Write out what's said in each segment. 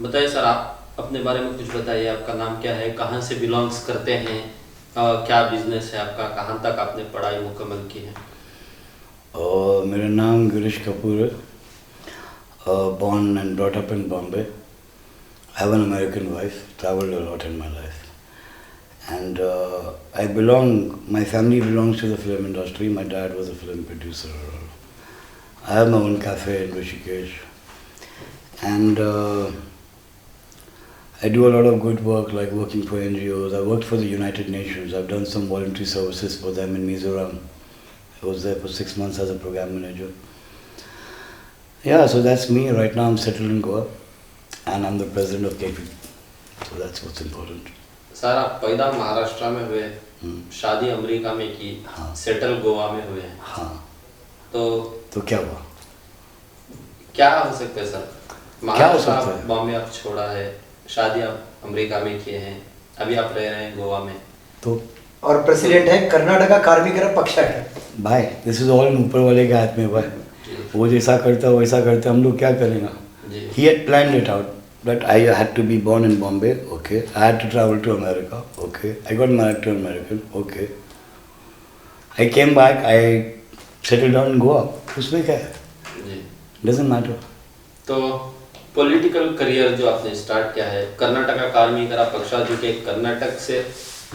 बताइए सर, आप अपने बारे में कुछ बताइए। आपका नाम क्या है, कहाँ से बिलोंग्स करते हैं, क्या बिजनेस है आपका, कहाँ तक आपने पढ़ाई मुकम्मल की है? और मेरा नाम गिरीश कपूर है. Born and brought up in Bombay. I have an American wife, traveled a lot in my life. And my family belongs to the film industry. My dad was a film producer. I have my own cafe in Rishikesh. And I do a lot of good work, like working for NGOs. I worked for the United Nations. I've done some voluntary services for them in Mizoram. I was there for 6 months as a program manager. Yeah, so that's me. Right now I'm settled in Goa and I'm the president of KP. So that's what's important. Sir, आप पैदा महाराष्ट्र में हुए, शादी America में की, हाँ. Settle Goa में हुए हैं। हाँ. तो क्या हुआ? क्या हो सकता है सर? क्या हो महाराष्ट्र सकता आप है? बॉम्बे आप छोड़ा है, शादी आप अमेरिका में किए हैं, अभी आप रह रहे हैं गोवा में। तो और प्रेसिडेंट है कर्नाटका कार्मिकर पक्ष है। भाई दिस इज ऑल ऊपर वाले के हाथ में भाई. वो जैसा करता है वैसा करते हम लोग क्या करेंगे. He had planned it out that I had to be born in Bombay. Okay. I had to travel to America. Okay. I got married to an American. Okay. I came back. I settled down in Goa. उसमें क्या है? जी। Doesn't matter. तो political career जो आपने start किया है, कर्नाटका कार्मिकरा पक्षा, जो कि कर्नाटक से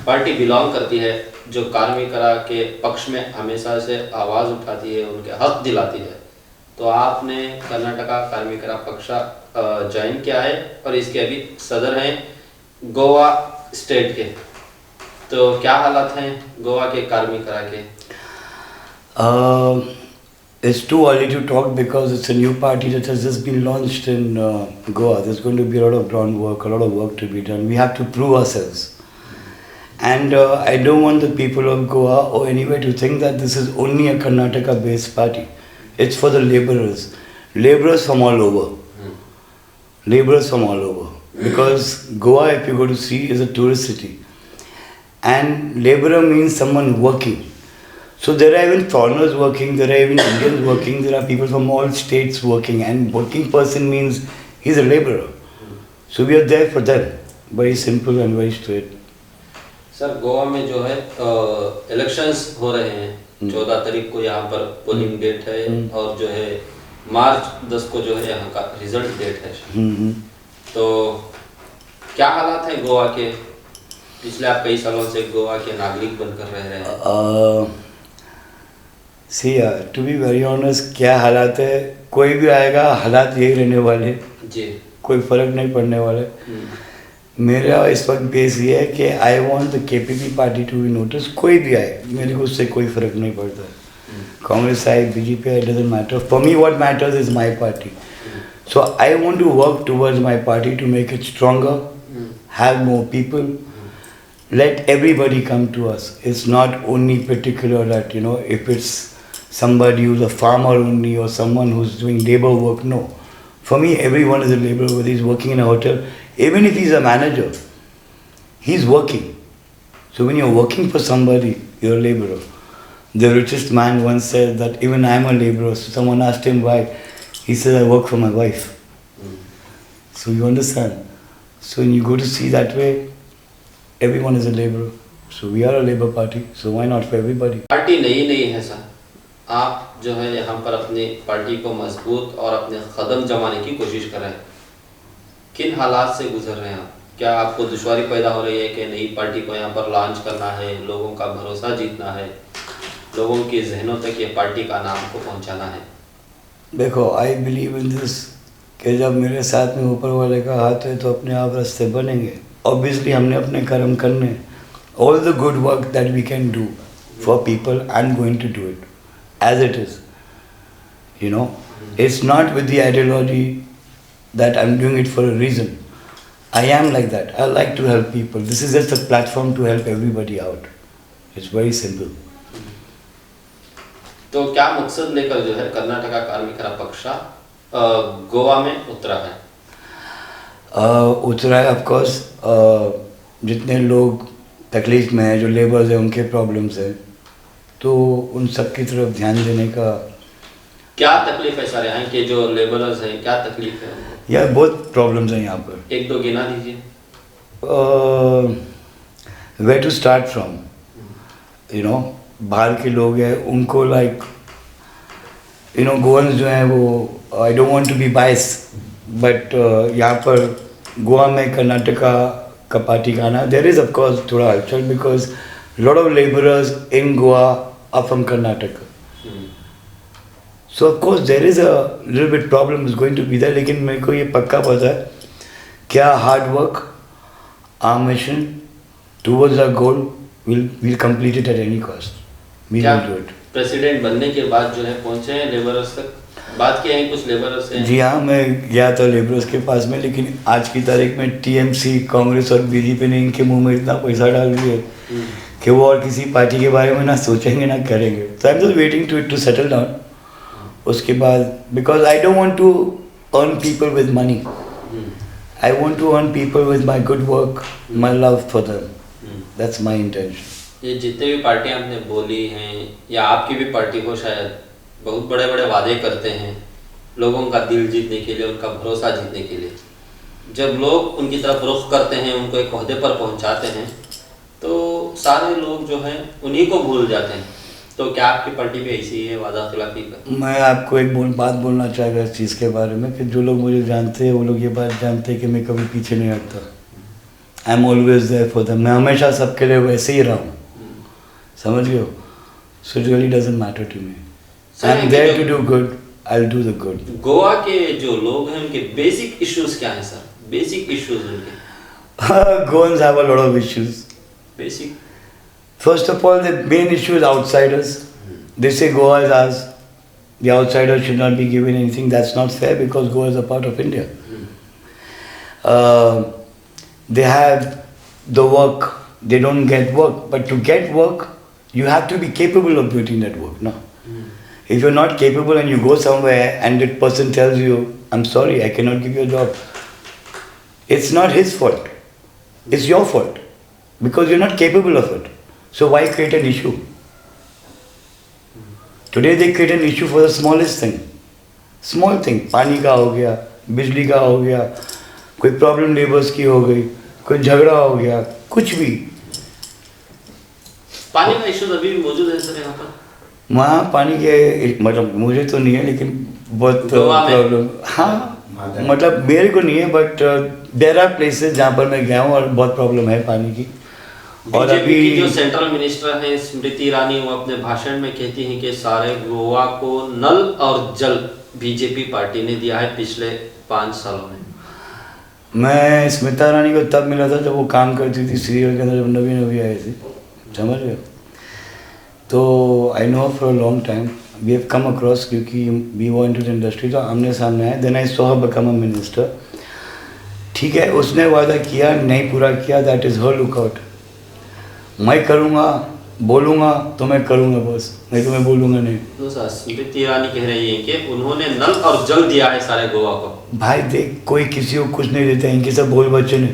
पार्टी बिलोंग करती है, जो कार्मिकरा के पक्ष में हमेशा से आवाज़ उठाती है, उनके हक दिलाती है। तो आपने कर्नाटका कार्मिकरा पक्षा ज्वाइन किया है और इसके अभी सदर हैं गोवा स्टेट के। तो क्या हालात हैं गोवा के कार्मिकरा के? It's too early to talk because it's a new party that has just been launched in Goa. There's going to be a lot of groundwork, a lot of work to be done. We have to prove ourselves. And I don't want the people of Goa or anywhere to think that this is only a Karnataka-based party. It's for the laborers. Laborers from all over. Laborers from all over. Because Goa, if you go to see, is a tourist city. And laborer means someone working. So there are even foreigners working, there are even Indians working, there are people from all states working, and working person means he's a laborer. So we are there for them. Very simple and very straight. Sir, Goa में जो है elections हो रहे हैं, 14 तारीख को यहाँ पर पोलिंग डेट है, और जो है मार्च 10 को जो है यहाँ का रिजल्ट डेट है। तो क्या हालात है गोवा के? पिछले आप कई सालों से गोवा के नागरिक बनकर रह रहे हैं। See, to be very honest, क्या हालात है, कोई भी आएगा हालात यही रहने वाले जी। कोई फर्क नहीं पड़ने वाला। मेरा इस वक्त बेस ये है कि I want the KPP party to be notice. कोई भी आए मेरे को उससे कोई फर्क नहीं पड़ता है. कांग्रेस आए, बीजेपी आए, doesn't matter. For me what matters is my party. So I want to work towards my party to make it stronger, have more people. Let everybody come to us. It's not only particular that, if it's somebody who's a farmer only or someone who's doing labor work. No. For me, everyone is a laborer, whether he's working in a hotel. Even if he's a manager, he's working. So when you're working for somebody, you're a laborer. The richest man once said that even I'm a laborer. So someone asked him why. He said, I work for my wife. So you understand. So when you go to see that way, everyone is a laborer. So we are a labor party. So why not for everybody? Party नई नहीं है sir. आप जो है यहाँ पर अपनी party को मजबूत और अपने कदम जमाने की कोशिश कर रहे हैं। किन हालात से गुजर रहे हैं आप? क्या आपको दुश्वारी पैदा हो रही है कि नई पार्टी को यहाँ पर लॉन्च करना है, लोगों का भरोसा जीतना है, लोगों के जहनों तक ये पार्टी का नाम को पहुँचाना है? देखो, आई बिलीव इन दिस कि जब मेरे साथ में ऊपर वाले का हाथ है तो अपने आप रास्ते बनेंगे. ऑब्वियसली हमने अपने कर्म करने. All the good work that we can do for people, I am going to do it as it is. It's not with the ideology that I'm doing it for a reason. I am like that. I like to help people. This is just a platform to help everybody out. It's very simple. तो क्या मकसद लेकर जो है कर्नाटका कार्मिकरा पक्षा गोवा में उतरा है? उतरा है, ऑफ कोर्स. जितने लोग तकलीफ में हैं, जो लेबर्स हैं, उनके प्रॉब्लम्स हैं, तो उन सब की तरफ ध्यान देने का क्या तकलीफ है सर यहाँ के जो लेबरर्स हैं, क्या तकलीफ है उनको? यार बहुत प्रॉब्लम्स हैं यहाँ पर। एक दो गिना दीजिए। Where to start from, you know, बाहर के लोग हैं उनको लाइक यू नो गोवंस जो हैं वो, I don't want to be biased but यहाँ पर गोवा में कर्नाटका का पार्टी का आना, देयर इज ऑफ कोर्स थोड़ा हलचल because lot of labourers in Goa are from Karnataka, so of course there is a little bit problem is going to be there, लेकिन मेरे को ये पक्का पता है क्या hard work our mission towards our goal we'll complete it at any cost. We क्या will do it. President बनने के बाद जो है पहुंचे हैं लेबरर्स तक, बात किए हैं कुछ लेबरर्स से? जी हाँ, मैं गया था लेबरर्स के पास में, लेकिन आज की तारीख में टीएमसी, कांग्रेस और बीजेपी ने इनके मुंह में इतना पैसा डाल दिया कि वो और किसी पार्टी के बारे में ना सोचेंगे ना करेंगे. So I'm just waiting to it to settle down. उसके बाद because I don't want to earn people with money. I want to earn people with my good work, my love for them. That's my intention. ये जितने भी पार्टियां आपने बोली हैं या आपकी भी पार्टी को शायद बहुत बड़े बड़े वादे करते हैं लोगों का दिल जीतने के लिए, उनका भरोसा जीतने के लिए. जब लोग उनकी तरफ रुख करते हैं, उनको एक ओहदे पर पहुंचाते हैं, तो सारे लोग जो हैं उन्हीं को भूल जाते हैं. तो क्या आपकी पार्टी भी ऐसी है वादा खिलाफी का? मैं आपको एक बात बोलना चाहूँगा इस चीज़ के बारे में कि जो लोग मुझे जानते हैं वो लोग ये बात जानते हैं कि मैं कभी पीछे नहीं हटता. I am always there for them. मैं हमेशा सबके लिए वैसे ही रहा हूँ, समझ गए हो. So it really doesn't matter to me. I am there to do good, I will do the good. Goa के जो लोग हैं उनके बेसिक इश्यूज क्या हैं सर? बेसिक इश्यूज उनके? Goans have a lot of issues. Basic First of all, the main issue is outsiders. They say Goa is ours. The outsiders should not be given anything. That's not fair because Goa is a part of India. They have the work. They don't get work. But to get work, you have to be capable of doing that work. No. If you're not capable and you go somewhere and that person tells you, I'm sorry, I cannot give you a job. It's not his fault. It's your fault. Because you're not capable of it. So why create an issue? Today they create an issue for the smallest thing. Small thing. पानी का हो गया, बिजली का हो गया, कोई problem labours की हो गई, कोई झगड़ा हो गया, कुछ भी. पानी का इश्यू अभी भी मौजूद है सर यहाँ पर? वहाँ पानी के मतलब मुझे तो नहीं है, लेकिन बहुत प्रॉब्लम. हाँ, मतलब मेरे को नहीं है, बट देयर आर प्लेसेस जहाँ पर मैं गया हूँ और बहुत प्रॉब्लम है पानी की. और अभी जो सेंट्रल मिनिस्टर हैं स्मृति ईरानी, वो अपने भाषण में कहती हैं कि सारे गोवा को नल और जल बीजेपी पार्टी ने दिया है पिछले 5 सालों में. मैं स्मृति ईरानी को तब मिला था जब वो काम करती थी सीरियल के अंदर, जब नवी आई थी, समझ गए. तो I know for a long time we have come across, क्योंकि वी वो इनटू द इंडस्ट्री, तो आमने सामने आए. Then I saw her become a minister. ठीक है, उसने वादा किया, नहीं पूरा किया, दैट इज़ हर लुकआउट. मैं करूँगा, बोलूँगा तो मैं करूँगा बस, नहीं तो मैं बोलूँगा नहीं. तो सर स्मृति ईरानी कह रही है कि उन्होंने नल और जल दिया है सारे गोवा को. भाई देख, कोई किसी को कुछ नहीं देता, इनके सब बोल बच्चे ने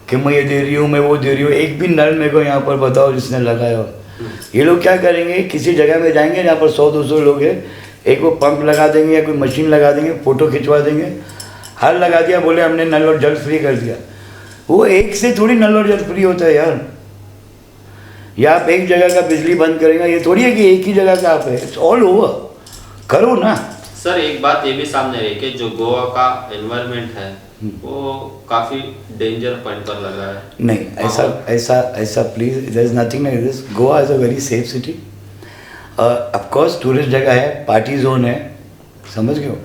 कि मैं ये दे रही हूँ, मैं वो दे रही हूँ. एक भी नल मेरे को यहाँ पर बताओ जिसने लगाया हो. ये लोग क्या करेंगे, किसी जगह में जाएंगे जहाँ पर 100-200 लोग हैं, एक वो पंप लगा देंगे या कोई मशीन लगा देंगे, फ़ोटो खिंचवा देंगे, हल लगा दिया, बोले हमने नल और जल फ्री कर दिया. वो एक से थोड़ी नल और जल फ्री होता है यार. या आप एक जगह का बिजली बंद करेंगे, ये थोड़ी है कि एक ही जगह का आप है. It's all over. करो ना सर. एक बात ये भी सामने रही कि जो गोवा का एनवायरनमेंट है वो काफ़ी डेंजर पॉइंट पर लग रहा है. नहीं, ऐसा please, there is nothing like this. Goa is a very safe city. Of course tourist जगह है, पार्टी जोन है, समझ गए हो.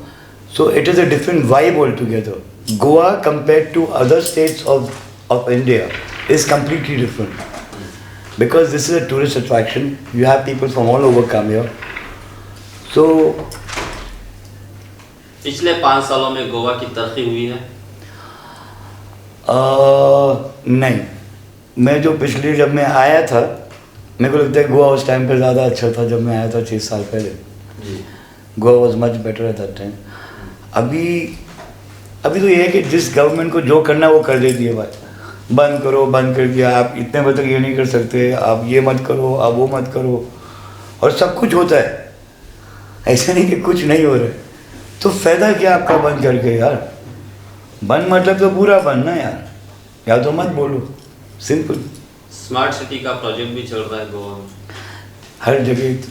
So it is a different vibe all together. Goa compare to other states of India is completely different. Because this is a tourist attraction, you have people from all over come here. So, पिछले 5 सालों में गोवा की तरक्की हुई है? नहीं, मैं जो पिछले जब मैं आया था, मेरे को लगता है गोवा उस टाइम पे ज़्यादा अच्छा था जब मैं आया था 6 साल पहले. Goa was much better at that time. अभी तो ये है कि जिस गवर्नमेंट को जो करना है वो कर देती है. भाई बंद करो, बंद कर दिया, आप इतने बजे तक ये नहीं कर सकते, आप ये मत करो, आप वो मत करो, और सब कुछ होता है. ऐसा नहीं कि कुछ नहीं हो रहा है, तो फायदा क्या आपका बंद करके यार? बंद मतलब तो पूरा बंद ना यार, या तो मत बोलो, सिंपल। स्मार्ट सिटी का प्रोजेक्ट भी चल रहा है गोवा में, हर जगह,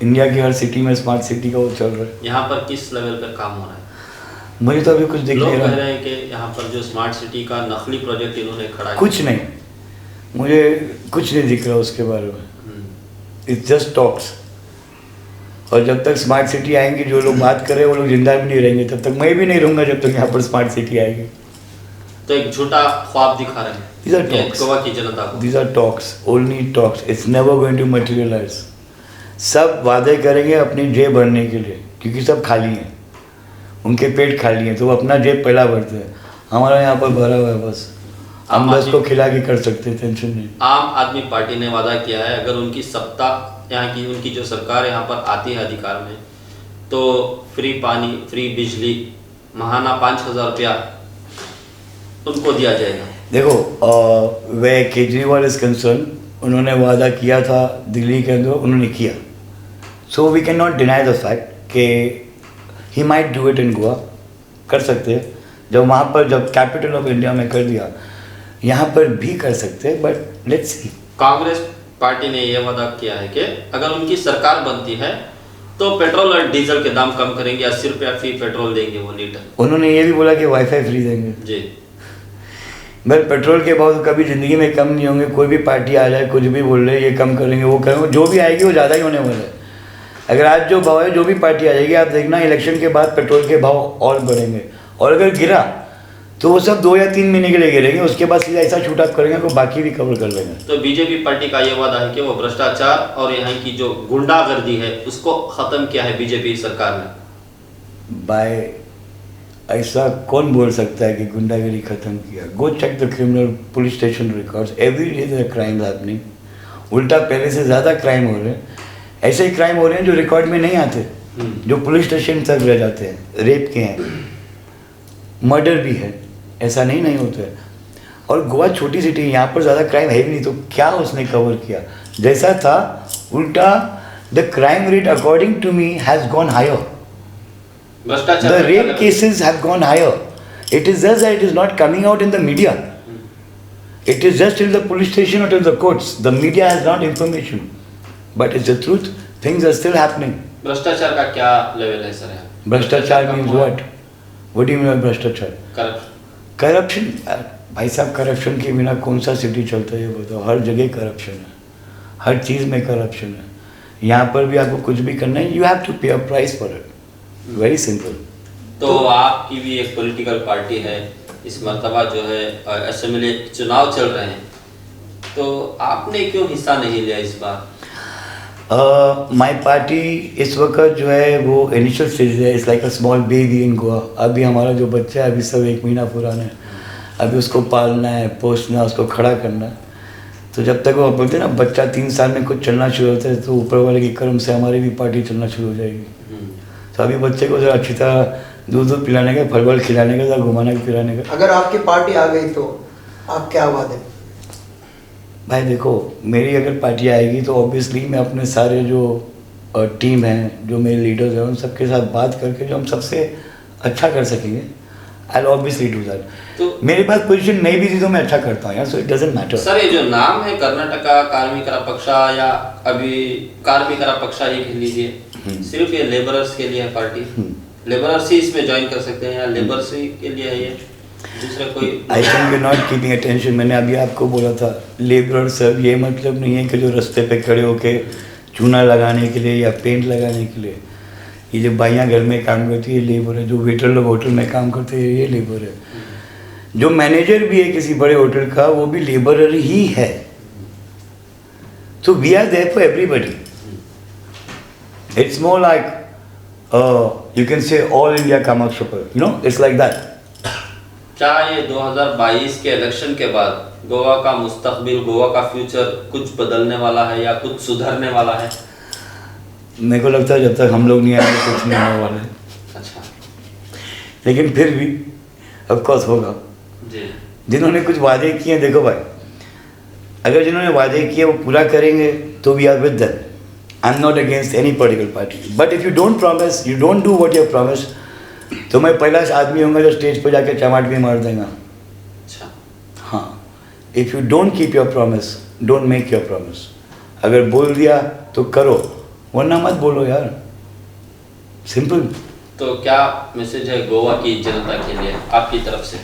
इंडिया की हर सिटी में स्मार्ट सिटी का वो चल रहा है। यहाँ पर किस लेवल पर काम हो रहा है? मुझे तो अभी कुछ दिख लोग नहीं कह रहा, रहे हैं कि यहाँ पर जो स्मार्ट सिटी का नकली प्रोजेक्ट इन्होंने खड़ा कुछ नहीं, मुझे कुछ नहीं दिख रहा उसके बारे में। हम्म। It's just talks. और जब तक स्मार्ट सिटी आएंगी, जो लोग बात कर रहे हैं वो लोग जिंदा भी नहीं रहेंगे, तब तक मैं भी नहीं रहूँगा जब तक यहाँ पर स्मार्ट सिटी आएगी। तो एक झूठा ख्वाब दिखा रहे These are हैं ये talks. गोवा की जनता को। These are talks, only talks. It's never going to materialize. सब वादे करेंगे अपनी जेब भरने के लिए, क्योंकि सब खाली हैं, उनके पेट खाली हैं, तो वो अपना जेब पहला भरते हैं। हमारा यहाँ पर भरा हुआ है, बस हम बस को खिला के कर सकते हैं, टेंशन नहीं। आम आदमी पार्टी ने वादा किया है अगर उनकी सत्ता यहाँ की उनकी जो सरकार यहाँ पर आती है अधिकार में, तो फ्री पानी, फ्री बिजली, महाना 5,000 रुपया उनको दिया जाएगा। देखो, वे केजरीवाल इज कंसर्न, उन्होंने वादा किया था दिल्ली के अंदर, उन्होंने किया। So we can not deny the fact कि he might do it in Goa, कर सकते हैं। जब वहाँ पर, जब कैपिटल ऑफ इंडिया में कर दिया, यहाँ पर भी कर सकते हैं, but let's see. Congress party ने यह वादा किया है कि अगर उनकी सरकार बनती है तो पेट्रोल और डीजल के दाम कम करेंगे, 80 रुपया फी पेट्रोल देंगे वो लीटर। उन्होंने ये भी बोला कि वाईफाई फ्री देंगे। जी, भाई पेट्रोल के भाव तो कभी ज़िंदगी में कम नहीं होंगे। कोई भी पार्टी आ जाए, कुछ भी बोल रहे, ये कम करेंगे, वो करेंगे, जो भी आएगी वो ज़्यादा ही होने वाला है। अगर आज जो भाव है, जो भी पार्टी आ जाएगी, आप देखना इलेक्शन के बाद पेट्रोल के भाव और बढ़ेंगे, और अगर गिरा तो वो सब 2 या 3 महीने के लिए गिरेंगे, उसके बाद सीधा ऐसा छूट आप करेंगे तो बाकी भी कवर कर लेंगे। तो बीजेपी पार्टी का यह वादा है कि वो भ्रष्टाचार और यहाँ की जो गुंडागर्दी है उसको खत्म किया है बीजेपी सरकार ने। बाय ऐसा कौन बोल सकता है कि गुंडागिरी खत्म किया? Go check the criminal police station records, every day there crime happening. उल्टा पहले से ज़्यादा क्राइम हो रहे हैं, ऐसे ही क्राइम हो रहे हैं जो रिकॉर्ड में नहीं आते, जो पुलिस स्टेशन तक रह जाते हैं। रेप के हैं, मर्डर भी है, ऐसा नहीं होता है। और गोवा छोटी सिटी है, यहाँ पर ज़्यादा क्राइम है भी नहीं, तो क्या उसने कवर किया? जैसा था उल्टा, the crime rate according to me has gone higher. भ्रष्टाचार, The rape cases have gone higher. It is just that it is not coming out in the media. It is just till the police station or till the courts. The media has not information. But it's the truth. Things are still happening. भ्रष्टाचार का क्या level है sir? भ्रष्टाचार means what? What do you mean by भ्रष्टाचार? Corruption. Corruption, भाई साहब, corruption के बिना कौन सा सिटी चलता है ये बताओ? हर जगह करप्शन है, हर चीज़ में करप्शन है। यहाँ पर भी आपको कुछ भी करना है, यू हैव टू पे a price for it. Very simple. तो आपकी भी एक पॉलिटिकल पार्टी है, इस मर्तबा जो है असेंबली चुनाव चल रहे हैं, तो आपने क्यों हिस्सा नहीं लिया इस बार? माई पार्टी इस वक्त जो है वो इनिशियल स्टेज है। It's like a small baby in Goa. अभी हमारा जो बच्चा है, अभी सब 1 महीना पुराना है, अभी उसको पालना है, पोसना, उसको खड़ा करना है। तो जब तक वो बोलते हैं ना, बच्चा 3 साल में कुछ चलना शुरू होता है, तो ऊपर वाले के कर्म से हमारी भी पार्टी चलना शुरू हो जाएगी। तो अभी बच्चे को जरा अच्छी तरह दूध पिलाने का, फल खिलाने का, जरा घुमाने का, फिराने का। अगर आपकी पार्टी आ गई तो आप क्या वादे? भाई देखो, मेरी अगर पार्टी आएगी तो ऑब्वियसली मैं अपने सारे जो टीम हैं, जो मेरे लीडर्स हैं, उन सबके साथ बात करके जो हम सबसे अच्छा कर सकेंगे, आई ऑब्वियसली डू दैट। तो मेरे पास पोजीशन नहीं भी थी तो मैं अच्छा करता हूँ यार, so it doesn't matter. Sir, ये जो नाम है कर्नाटका कार्मिकरा पक्षा या अभी कार्मिकरा पक्षा ही कह लीजिए, सिर्फ ये लेबरर्स के लिए है पार्टी? लेबरर्स ही इसमें ज्वाइन कर सकते हैं या लेबरर्स ही के लिए है ये, दूसरा कोई? I think you not keeping attention. मैंने अभी आपको बोला था, लेबरर सर ये मतलब नहीं है कि जो रास्ते पे खड़े होके चूना लगाने के लिए या पेंट लगाने के लिए। ये जो बाइयाँ घर में काम करती है, लेबर है। जो वेटर लोग होटल में काम करते हैं, ये लेबर है। जो मैनेजर भी है किसी बड़े होटल का, वो भी लेबरर ही है। तो we are there for everybody. It's more like you can say all India Kamakshapur, you know, it's like that. क्या ये 2022 के इलेक्शन के बाद गोवा का मुस्तकबिल, गोवा का फ्यूचर कुछ बदलने वाला है या कुछ सुधरने वाला है? मेरे को लगता है जब तक हम लोग नहीं आएंगे कुछ नहीं होने वाला है। अच्छा, लेकिन फिर भी ऑफ कोर्स होगा। जी। जिन्होंने कुछ वादे किए हैं, देखो भाई, अगर जिन्होंने वादे किए वो पूरा करेंगे तो we are with them. I am not against any political party, but if you don't promise, you don't do what you have promise, तो मैं पहला आदमी होऊंगा जो स्टेज पर जाके चमाट भी मार देगा. अच्छा. हाँ, if you don't keep your promise, don't make your promise. अगर बोल दिया तो करो, वरना मत बोलो यार. सिंपल. तो क्या मैसेज है गोवा की जनता के लिए आपकी तरफ से?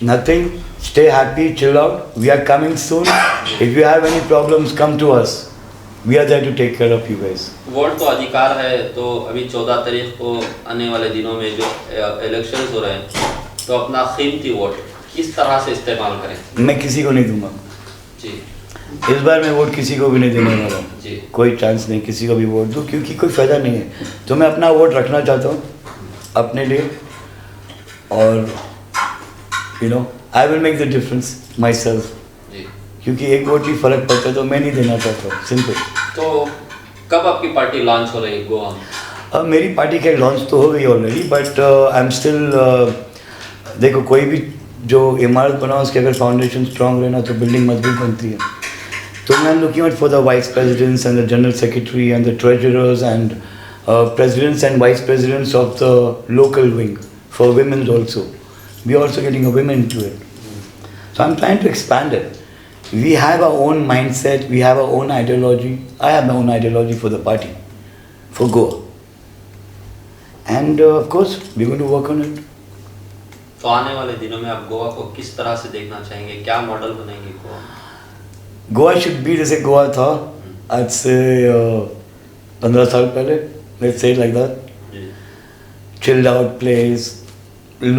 Nothing. Stay happy, chill out. We are coming soon. If you have any problems, come to us. We are there to take care of you guys. Vote तो अधिकार है, तो अभी 14 तारीख को आने वाले दिनों में जो इलेक्शंस हो रहे हैं, तो अपना कीमती वोट किस तरह से इस्तेमाल करें? मैं किसी को नहीं दूंगा जी. इस बार. मैं वोट किसी को भी नहीं देने वाला हूँ. जी. कोई चांस नहीं किसी को भी वोट दूँ, क्योंकि कोई फ़ायदा नहीं है. तो मैं अपना वोट रखना चाहता हूँ अपने लिए, और you know I will make the difference myself. जी. क्योंकि एक वोट भी फ़र्क पड़ता है, तो मैं नहीं देना चाहता हूँ. सिंपल. तो कब आपकी पार्टी लॉन्च हो रही है गोवा में? अब मेरी पार्टी का लॉन्च तो हो गई already, but I am still. देखो, कोई भी जो इमारत बनाओ उसके अगर फाउंडेशन स्ट्रांग रहना तो बिल्डिंग मजबूत बनती है. तो मैं looking out for the vice presidents and the general secretary and the treasurers and presidents and vice presidents of the local wing for women also. We are also getting a women to it. So I'm trying to expand it. We have our own mindset, we have our own ideology. I have my own ideology for the party, for Goa. And of course, we're going to work on it. तो आने वाले दिनों में आप गोवा को किस तरह से देखना चाहेंगे? क्या मॉडल बनाएंगे गोवा? गोवा should be जैसे गोवा था आज से 15 साल पहले. Let's say it like that. Ji. Chilled out place,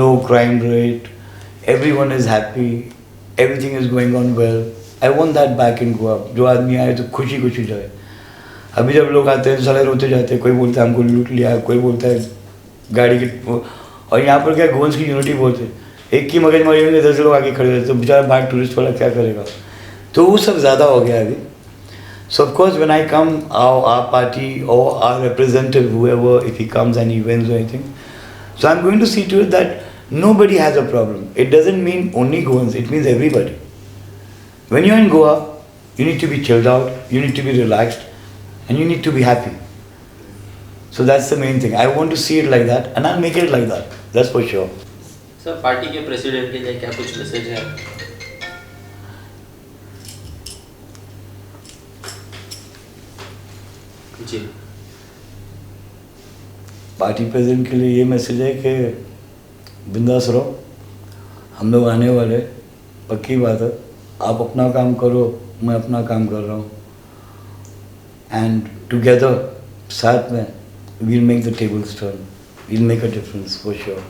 low crime rate, everyone is happy, everything is going on well. I want that back in Goa. जो आदमी आए तो खुशी खुशी जाए. अभी जब लोग आते हैं साले रोते जाते हैं. कोई बोलता है हमको लूट लिया, कोई बोलता है गाड़ी के. और यहाँ पर क्या गोवंस की यूनिटी बोलते हैं. एक की मगजमारी होंगे 10 लोग आगे खड़े रहते, तो बेचारा बाहर टूरिस्ट वाला क्या करेगा. तो वो सब ज़्यादा हो गया अभी. So of course, when I come, our party or our representative, whoever, if he comes and he wins or anything, so I'm going to see to it that nobody has a problem. It doesn't mean only Goans, it means everybody. When you're in Goa, you need to be chilled out, you need to be relaxed, and you need to be happy. So that's the main thing. I want to see it like that, and I'll make it like that. That's for sure. Sir, party के president के लिए क्या कुछ message है? जी. Party president के लिए ये message है कि बिंदास रहो, हम लोग आने वाले. पक्की बात है. आप अपना काम करो, मैं अपना काम कर रहा हूँ. एंड टुगेदर, साथ में, we'll make the tables turn. We'll make a difference for sure.